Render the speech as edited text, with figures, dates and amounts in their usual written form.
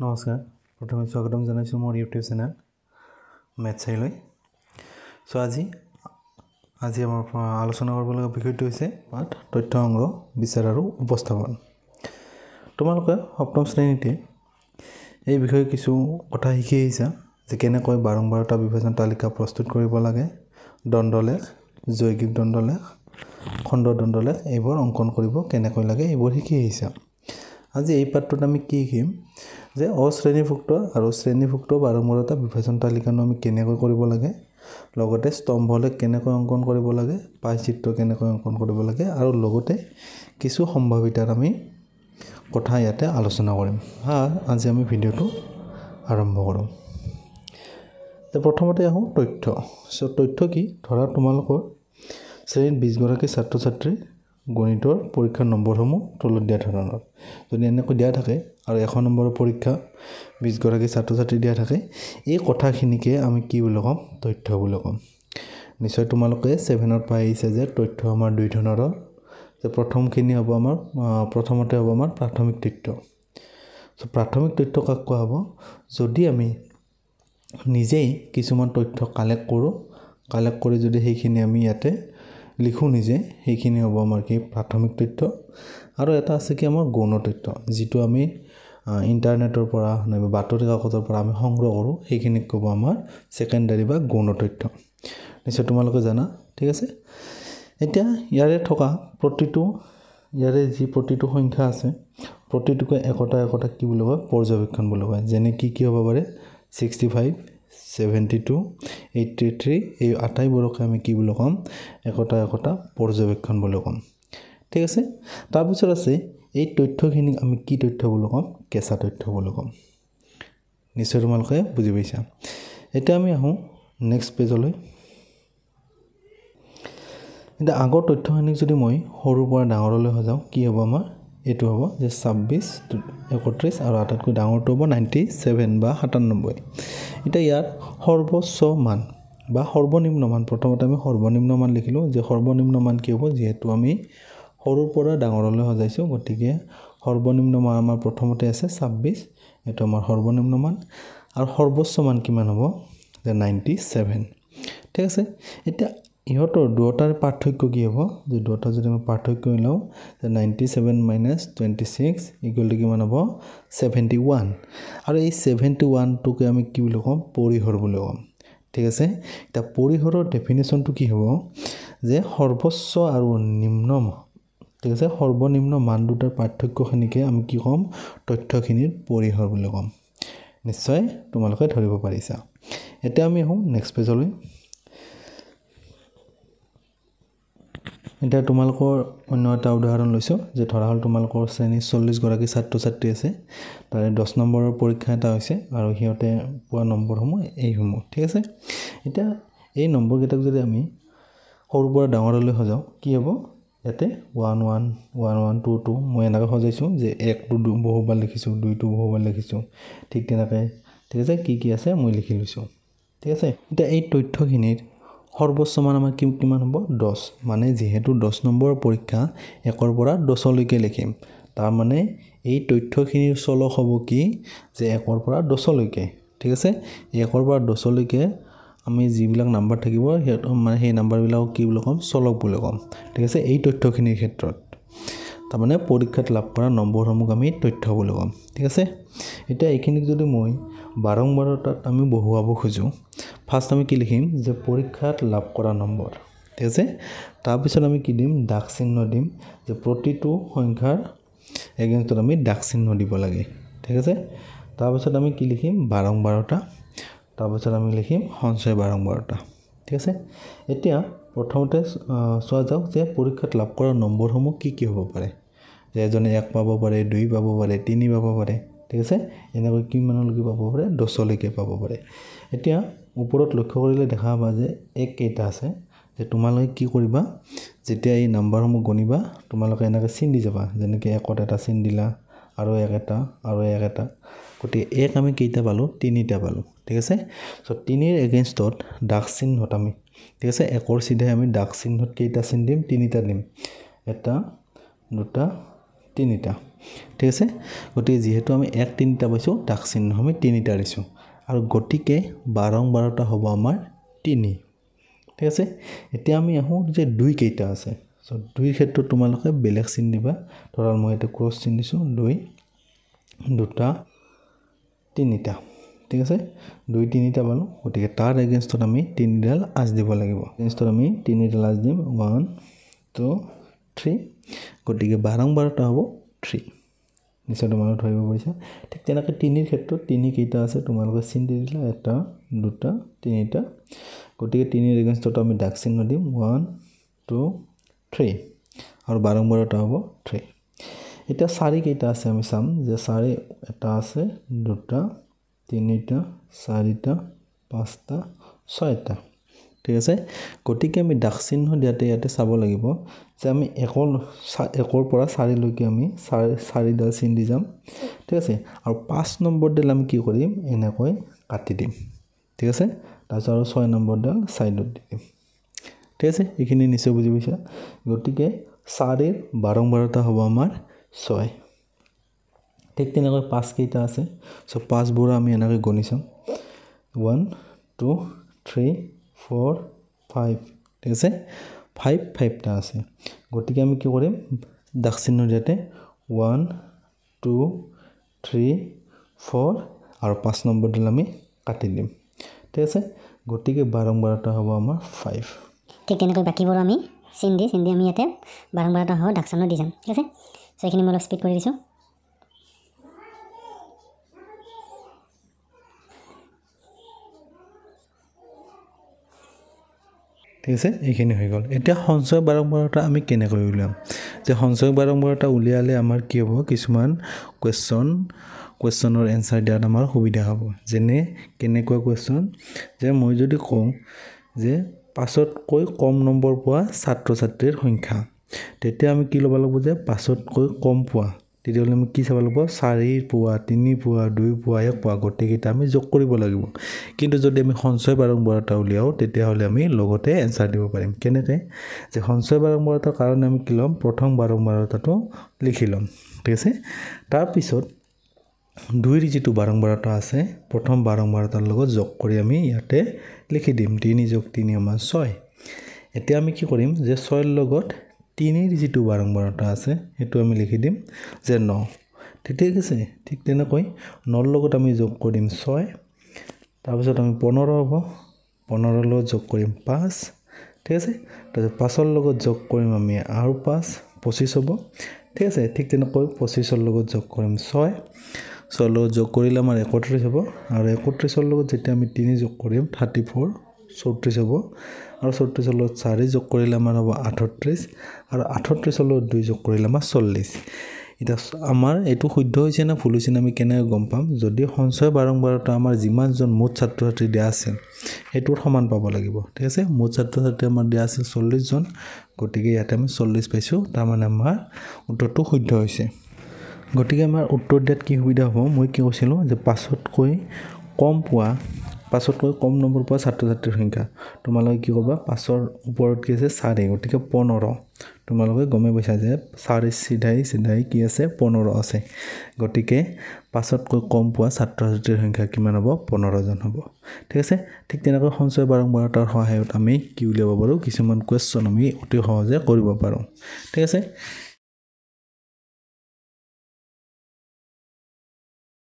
নমস্কাৰ প্ৰথমে স্বাগতম জনাইছোঁ মোৰ ইউটিউব চেনেল মেথছাইলৈ আজি আমাৰ আলোচনা কৰিবলগীয়া বিষয়টো হৈছে পাঠ তথ্য সংগ্ৰহ বিচাৰ আৰু উপস্থাপন তোমালোকে সপ্তম শ্ৰেণীতে এই বিষয়ে কিছু কথা শিকি আহিছা যে কেনেকৈ বাৰম্বাৰতা বিভাজন তালিকা প্ৰস্তুত কৰিব লাগে দণ্ডলেখ জৈগিক দণ্ডলেখ খণ্ড দণ্ডলেখ এইবোৰ অংকন কৰিব কেনেকৈ লাগে এইবোৰ শিকি আহিছা আজি এই পাঠটোত আমি কি শিকিম যে অশ্ৰেণীভুক্ত আৰু শ্ৰেণীভুক্ত বাৰম্বাৰতা বিভাজন তালিকানো আমি কেনেকৈ কৰিব লাগে লগতে স্তম্ভলেখ কেনেকৈ অংকন কৰিব লাগে পাই চিত্ৰ কেনেকৈ অংকন কৰিব লাগে আৰু লগতে কিছু সম্ভাৱিতাৰ আমি কথা ইয়াতে আলোচনা কৰিম আজি আমি ভিডিঅ'টো আৰম্ভ কৰোঁ প্ৰথমতে আহোঁ তথ্য কি ধৰা তোমালোকৰ শ্ৰেণীত 20 গৰাকী ছাত্ৰ ছাত্ৰী গণিতৰ পৰীক্ষাৰ নম্বৰসমূহ তলত দিয়া ধৰণৰ যদি এনেকৈ দিয়া থাকে আৰু 100 নম্বৰৰ পৰীক্ষা 20 গৰাকী ছাত্ৰ ছাত্ৰী দিয়া থাকে এই কথাখিনিকে আমি কি বুলি ক'ম তথ্য বুলি ক'ম নিশ্চয় তোমালোকে 7ত পাই আহিছে যে তথ্য আমাৰ দুই ধৰণৰ যে প্ৰথমখিনি হ'ব আমাৰ প্ৰথমতে হ'ব আমাৰ প্ৰাথমিক তথ্য প্ৰাথমিক তথ্য কাক কোৱা হ'ব যদি আমি নিজেই কিছুমান তথ্য কালেক্ট কৰি যদি সেইখিনি আমি ইয়াতে লিখোঁ নিজে সেইখিনি হ'ব আমাৰ কি প্ৰাথমিক তথ্য আৰু এটা আছে কি আমাৰ গৌণ তথ্য যিটো আমি ইন্টাৰনেটৰ পৰা নাইবা বাতৰি কাকতৰ পৰা আমি সংগ্ৰহ কৰোঁ সেইখিনিক ক'ব আমাৰ সেকেন্ডাৰী বা গৌণ তথ্য নিশ্চয় তোমালোকে জানা ঠিক আছে এতিয়া ইয়াৰে থকা প্ৰতিটো সংখ্যা আছে প্ৰতিটোকে একোটা কি বুলি কয় পৰ্যবেক্ষণ বুলি কয় যেনে কি হ'ব পাৰে 65 72 83 এই আটাইবোৰকে আমি কি বুলি ক'ম একোটা পৰ্যবেক্ষণ বুলি ক'ম ঠিক আছে তাৰপিছত আছে এই তথ্যখিনি আমি কি তথ্য বুলি ক'ম কেঁচা তথ্য বুলি ক'ম নিশ্চয় তোমালোকে বুজি পাইছা এতিয়া আমি আহোঁ নেক্সট পেজলৈ এতিয়া আগৰ তথ্যখিনি যদি মই সৰুৰ পৰা ডাঙৰলৈ সজাওঁ কি হ'ব আমাৰ এইটো হ'ব যে 26 31 আৰু আটাইতকৈ ডাঙৰটো হ'ব 97 বা 97 এতিয়া ইয়াৰ সৰ্বোচ্চ মান বা সৰ্বনিম্ন মান প্ৰথমতে আমি সৰ্বনিম্ন মান লিখিলোঁ যে সৰ্বনিম্ন মান কি হ'ব যেহেতু আমি সৰুৰ পৰা ডাঙৰলৈ সজাইছোঁ গতিকে সৰ্বনিম্ন মান আমাৰ প্ৰথমতে আছে 26 এটা আমাৰ সৰ্বনিম্ন মান আৰু সৰ্বোচ্চ মান কিমান হ'ব যে 97 ঠিক আছে এতিয়া ইহঁতৰ দুটাৰ পাৰ্থক্য কি হ'ব যে দুটা যদি আমি পাৰ্থক্য লওঁ যে 97 - 26 ইকুৱেল টু কিমান হ'ব 71 আৰু এই 71 টোকে আমি কি বুলি ক'ম পৰিহৰ বুলি ক'ম ঠিক আছে এটা পৰিহৰৰ ডেফিনেশ্যনটো কি হ'ব যে সৰ্বোচ্চ আৰু নিম্ন ঠিক আছে সৰ্বনিম্ন মান দুটাৰ পাৰ্থক্যখিনিকে আমি কি ক'ম তথ্যখিনিৰ পৰিহৰ বুলি ক'ম নিশ্চয় তোমালোকে ধৰিব পাৰিছা এতিয়া আমি আহোঁ নেক্সট পেজলৈ এতিয়া তোমালোকৰ অন্য এটা উদাহৰণ লৈছোঁ যে ধৰা হ'ল তোমালোকৰ শ্ৰেণীত 40 গৰাকী ছাত্ৰ ছাত্ৰী আছে তাৰে 10 নম্বৰৰ পৰীক্ষা এটা হৈছে আৰু সিহঁতে পোৱা নম্বৰসমূহ এইসমূহ ঠিক আছে এতিয়া এই নম্বৰকেইটাক যদি আমি সৰুৰ পৰা ডাঙৰলৈ সজাওঁ কি হ'ব ইয়াতে 1 1 1 1 2 2 মই এনেকৈ সজাইছোঁ যে 1 টো বহুবাৰ লিখিছোঁ 2 টো বহুবাৰ লিখিছোঁ ঠিক তেনেকৈ ঠিক আছে কি আছে মই লিখি লৈছোঁ ঠিক আছে এতিয়া এই তথ্যখিনিৰ সৰ্বোচ্চ মান আমাৰ কিমান হ'ব 10 মানে যেহেতু 10 নম্বৰৰ পৰীক্ষা 1 পৰা 10 লৈকে লিখিম তাৰ মানে এই তথ্যখিনিৰ চলক হ'ব কি যে 1 পৰা 10 লৈকে ঠিক আছে 1 পৰা 10 লৈকে আমি যিবিলাক নাম্বাৰ থাকিব মানে সেই নাম্বাৰবিলাকক কি বুলি ক'ম চলক বুলি ক'ম ঠিক আছে এই তথ্যখিনিৰ ক্ষেত্ৰত তাৰ মানে পৰীক্ষাত লাভ কৰা নম্বৰসমূহ আমি তথ্য বুলি ক'ম ঠিক আছে এতিয়া এইখিনিক যদি মই বাৰম্বাৰতাত আমি বহুৱাব খোজোঁ ফাৰ্ষ্ট আমি কি লিখিম যে পৰীক্ষাত লাভ কৰা নম্বৰ ঠিক আছে তাৰপিছত আমি কি দিম দাগ চিহ্ন দিম যে প্ৰতিটো সংখ্যাৰ এগেইনষ্টত আমি দাগ চিহ্ন দিব লাগে ঠিক আছে তাৰপিছত আমি কি লিখিম বাৰম্বাৰতা তাৰপিছত আমি লিখিম সঞ্চয় বাৰম্বাৰতা ঠিক আছে এতিয়া প্ৰথমতে চোৱা যাওক যে পৰীক্ষাত লাভ কৰা নম্বৰসমূহ কি হ'ব পাৰে যে এজনে 1 পাব পাৰে 2 পাব পাৰে 3 পাব পাৰে ঠিক আছে এনেকৈ কিমানলৈকে পাব পাৰে 10 লৈকে পাব পাৰে এতিয়া ওপৰত লক্ষ্য কৰিলে দেখা পাবা যে এক কেইটা আছে যে তোমালোকে কি কৰিবা যেতিয়া এই নাম্বাৰসমূহ গণিবা তোমালোকে এনেকৈ চিন দি যাবা যেনেকৈ 1ত এটা চিন দিলা আৰু 1 এটা আৰু 1 এটা গতিকে 1 আমি কেইটা পালোঁ 3টা পালোঁ ঠিক আছে সো 3ৰ এগেইনষ্টত দাগ চিহ্নত আমি ঠিক আছে 1ৰ সিধে আমি দাগ চিহ্নত কেইটা চিন দিম 3টা দিম এটা দুটা 3টা ঠিক আছে গতিকে যেহেতু আমি 1 3টা পাইছো দাগ চিহ্ন আমি 3টা দিছো আৰু গতিকে 12টা হ'ব আমাৰ 3 ঠিক আছে এতিয়া আমি আহো যে 2 কেইটা আছে সো 2 ক্ষেত্ৰত তোমালোকে বেলেগ চিন দিবা ধৰা মই এটা ক্ৰছ চিন দিছো 2 দুটা 3টা ঠিক আছে 2 3টা পালো গতিকে তাৰ এগেইনষ্টত আমি 3 ডাল আজ দিব লাগিব এগেইনষ্টত আমি 3 ডাল আজ দিম 1 2 3 গতিকে 12টা হ'ব 3 নিশ্চয় তোমালোকে ধৰিব পাৰিছা ঠিক তেনেকৈ 3 ৰ ক্ষেত্ৰত 3 কেইটা আছে তোমালোকে চিন দি দিলা এটা দুটা 3টা গতিকে 3 ৰ এগেইনষ্টত আমি দাগ চিহ্ন দিম 1 2 3 আৰু 12টা হ'ব 3 এটা 4 কেইটা আছে আমি চাম যে 4 এটা আছে দুটা 3টা 4টা 5টা 6টা ঠিক আছে গতিকে আমি দাগ চিহ্ন দিয়াতে ইয়াতে চাব লাগিব যে আমি একৰ পৰা 4 লৈকে আমি 4 ডাল চিন দি যাম ঠিক আছে আৰু 5 নম্বৰ ডাল আমি কি কৰিম এনেকৈ কাটি দিম ঠিক আছে তাৰপিছত আৰু 6 নম্বৰ ডাল সাইডত দি দিম ঠিক আছে এইখিনি নিশ্চয় বুজি পাইছা গতিকে 4 ৰ 12টা হ'ব আমাৰ 6 ঠিক তেনেকৈ 5 কেইটা আছে সো 5 বোৰ আমি এনেকৈ গণি চাম 1 2 3 4 5 ঠিক আছে 5টা আছে গতিকে আমি কি কৰিম দাগ চিহ্ন দিয়াতে 1 2 3 4 আৰু 5 নম্বৰ ডাল আমি কাটি দিম ঠিক আছে গতিকে 12টা হ'ব আমাৰ 5 ঠিক তেনেকৈ বাকিবোৰ আমি চিন দি আমি ইয়াতে 12টা হ'ব দাগ চিহ্ন দি যাম ঠিক আছে সো এইখিনি মই অলপ স্পিড কৰি দিছো ঠিক আছে এইখিনি হৈ গ'ল এতিয়া সঞ্চয় 12টা আমি কেনেকৈ উলিয়াম যে সঞ্চয় 12টা উলিয়ালে আমাৰ কি হ'ব কিছুমান কোৱেশ্চনৰ এনসাৰ দিয়াত আমাৰ সুবিধা হ'ব যেনে কেনেকুৱা কোৱেশ্চন যে মই যদি কওঁ যে 5তকৈ কম নম্বৰ পোৱা ছাত্ৰ ছাত্ৰীৰ সংখ্যা তেতিয়া আমি কি ল'ব লাগিব যে 5তকৈ কম পোৱা তেতিয়াহ'লে আমি কি চাব লাগিব 4 পোৱা 3 পোৱা 2 পোৱা 1 পোৱা গোটেইকেইটা আমি যোগ কৰিব লাগিব কিন্তু যদি আমি সঞ্চয় 12টা উলিয়াও তেতিয়াহ'লে আমি লগতে এনসাৰ দিব পাৰিম কেনেকৈ যে সঞ্চয় 12টাৰ কাৰণে আমি কি ল'ম প্ৰথম 12টাটো লিখি ল'ম ঠিক আছে তাৰ পিছত 2 ৰ যেটো 12টা আছে প্ৰথম 12টাৰ লগত যোগ কৰি আমি ইয়াতে লিখি দিম 3 যোগ 3 আমাৰ 6 এতিয়া আমি কি কৰিম যে 6 ৰ লগত 3 ৰ যেটো 12টা আছে হেতু আমি লিখি দিম যে 9 ঠিক আছে ঠিক তেনেকৈ 9 ৰ লগত আমি যোগ কৰিম 6 তাৰ পিছত আমি 15 হ'ব 15 ৰ লগত যোগ কৰিম 5 ঠিক আছে তাৰপিছত 5 ৰ লগত যোগ কৰিম আমি আৰু 5 25 হ'ব ঠিক আছে ঠিক তেনেকৈ 25 ৰ লগত যোগ কৰিম 6 6 লগত যোগ কৰিলে আমাৰ 31 হ'ব আৰু 31 ৰ লগত যেতিয়া আমি 3 যোগ কৰিম 34 34 হ'ব আৰু 34 ৰ লগত 4 যোগ কৰিলে আমাৰ হ'ব 38 আৰু 38 ৰ লগত 2 যোগ কৰিলে আমাৰ 40 এটা আমাৰ এটো শুদ্ধ হৈছে না ভুল হৈছে না আমি কেনে গম পাম যদি সঞ্চয় 12টা আমাৰ যিমানজন মুঠ ছাত্ৰ ছাত্ৰী দিয়া আছে হেতুৰ সমান পাব লাগিব ঠিক আছে মুঠ ছাত্ৰ ছাত্ৰী আমাৰ দিয়া আছে 40 জন গতিকে ইয়াতে আমি 40 পাইছো তাৰ মানে আমাৰ উত্তৰটো শুদ্ধ হৈছে গতিকে আমাৰ উত্তৰ দিয়াত কি সুবিধা হ'ব মই কি কৈছিলো যে 5তকৈ কম পোৱা 5তকৈ কম নম্বৰ পোৱা ছাত্ৰ ছাত্ৰীৰ সংখ্যা তোমালোকে কি কৰিবা 5ৰ ওপৰত কি আছে 4 গতিকে 15 তোমালোকে গমে পাইছা যে 4 সিধাই কি আছে 15 আছে গতিকে 5তকৈ কম পোৱা ছাত্ৰ ছাত্ৰীৰ সংখ্যা কিমান হ'ব 15 জন হ'ব ঠিক আছে ঠিক তেনেকৈ সঞ্চয় 12টাৰ সহায়ত আমি কি উলিয়াব পাৰো কিছুমান কোৱেশ্চন আমি অতি সহজে কৰিব পাৰো ঠিক আছে